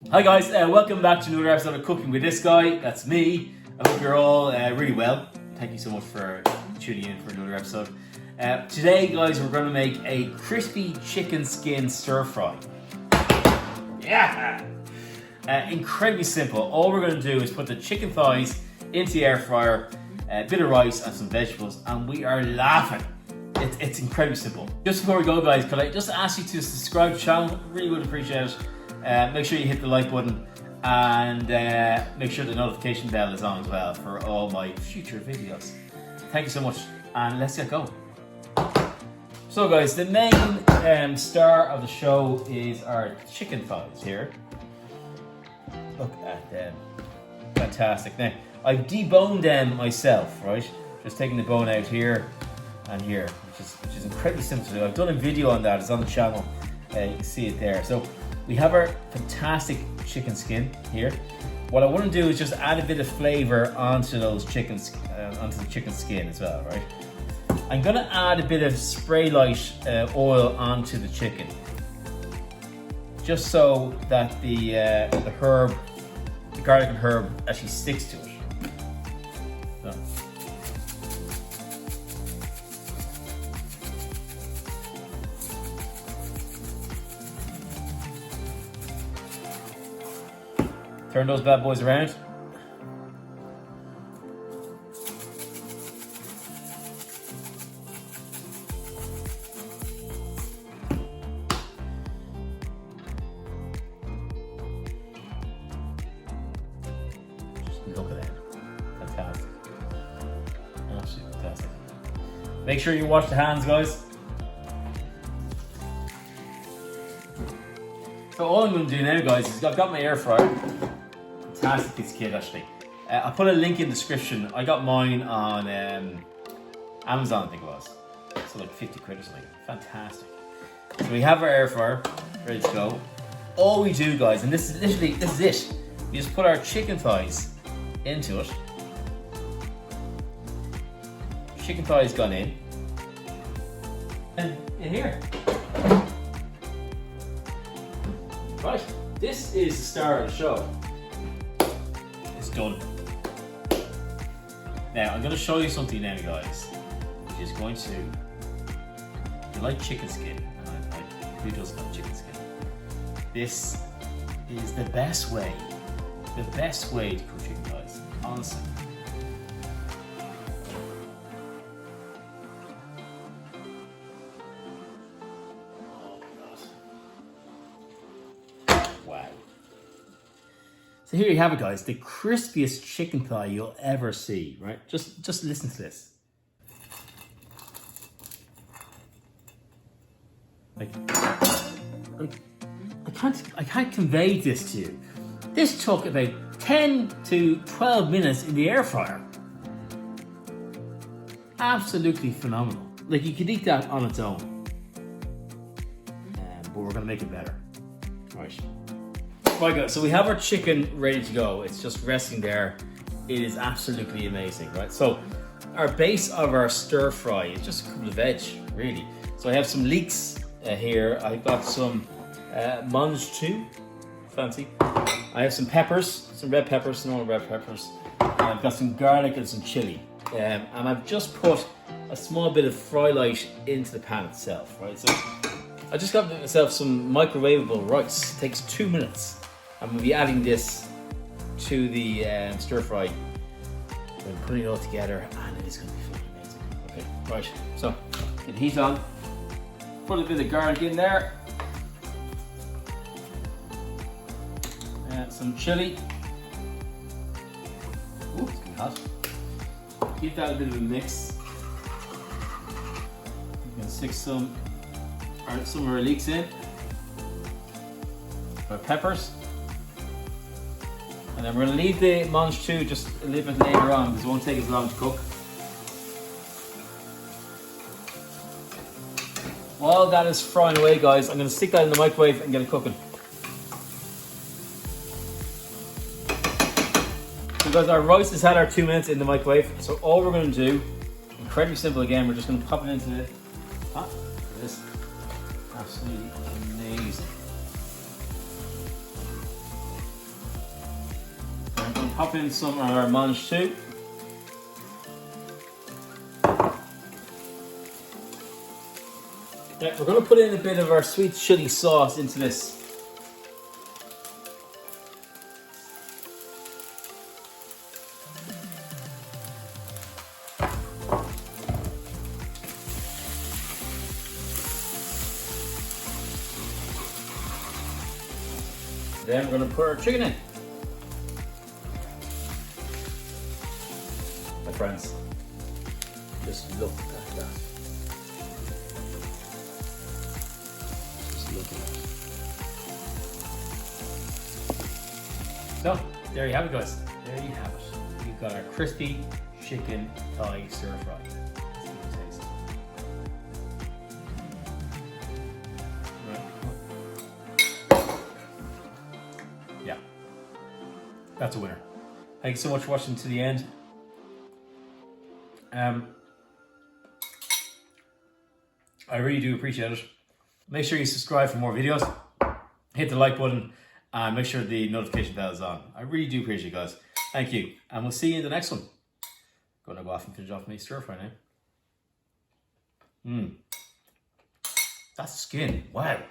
Hi guys, welcome back to another episode of Cooking with This Guy. That's me. I hope you're all really well. Thank you so much for tuning in for another episode. Today guys, we're going to make a crispy chicken skin stir fry. Yeah! Incredibly simple. All we're going to do is put the chicken thighs into the air fryer, a bit of rice and some vegetables, and we are laughing. It's incredibly simple. Just before we go guys, could I just ask you to subscribe to the channel? Really would appreciate it. Make sure you hit the like button and make sure the notification bell is on as well for all my future videos. Thank you so much, and let's get going. So guys, the main star of the show is our chicken thighs here. Look at them. Fantastic. Now, I've deboned them myself, right? Just taking the bone out here and here, which is incredibly simple to do. I've done a video on that, it's on the channel. You can see it there. So we have our fantastic chicken skin here. What I want to do is just add a bit of flavor onto those chickens, onto the chicken skin as well, right? I'm going to add a bit of spray light oil onto the chicken, just so that the garlic and herb actually sticks to it. So. Turn those bad boys around. Just look at that. Fantastic. Absolutely fantastic. Make sure you wash the hands, guys. So all I'm going to do now, guys, is I've got my air fryer. Fantastic piece of kit, actually. I'll put a link in the description. I got mine on Amazon, I think it was. So like 50 quid or something. Fantastic. So we have our air fryer ready to go. All we do, guys, and this is it. We just put our chicken thighs into it. Chicken thighs gone in. And in here. Right, this is the star of the show. It's done. Now, I'm going to show you something now, guys, which is going to... You like chicken skin, and who doesn't like chicken skin? This is the best way to cook chicken, guys, honestly. Wow. So here you have it, guys, the crispiest chicken thigh you'll ever see, right? Just listen to this. I can't convey this to you. This took about 10 to 12 minutes in the air fryer. Absolutely phenomenal. Like, you could eat that on its own. But we're gonna make it better. Right. Right guys, so we have our chicken ready to go. It's just resting there. It is absolutely amazing, right? So our base of our stir fry is just a couple of veg, really. So I have some leeks here. I've got some mange too, fancy. I have some peppers, some red peppers, normal red peppers. I've got some garlic and some chili. And I've just put a small bit of fry light into the pan itself, right? So I just got myself some microwavable rice. It takes 2 minutes. And we'll be adding this to the stir fry. We're putting it all together, and it is going to be fucking amazing. Okay, right. So get the heat on. Put a bit of garlic in there. Some chili. Ooh, it's getting hot. Give that a bit of a mix. You can stick some of our leeks in. Our peppers. And then we're going to leave the mange too just a little bit later on because it won't take as long to cook. While that is frying away, guys, I'm going to stick that in the microwave and get it cooking. So guys, our rice has had our 2 minutes in the microwave. So all we're going to do, incredibly simple again, we're just going to pop it into the pot. Look at this. Absolutely amazing. pop in some of our mange too. Yeah, we're going to put in a bit of our sweet chili sauce into this. Then we're going to put our chicken in. My friends, just look at that. Just look at that. So, there you have it, guys. There you have it. We've got our crispy chicken Thai stir fry. Let's give it a taste. Yeah, that's a winner. Thank you so much for watching to the end. I really do appreciate it. Make sure you subscribe for more videos. Hit the like button and make sure the notification bell is on. I really do appreciate it, guys. Thank you. And we'll see you in the next one. Gonna go off and finish off my stir fry now. That's skin. Wow.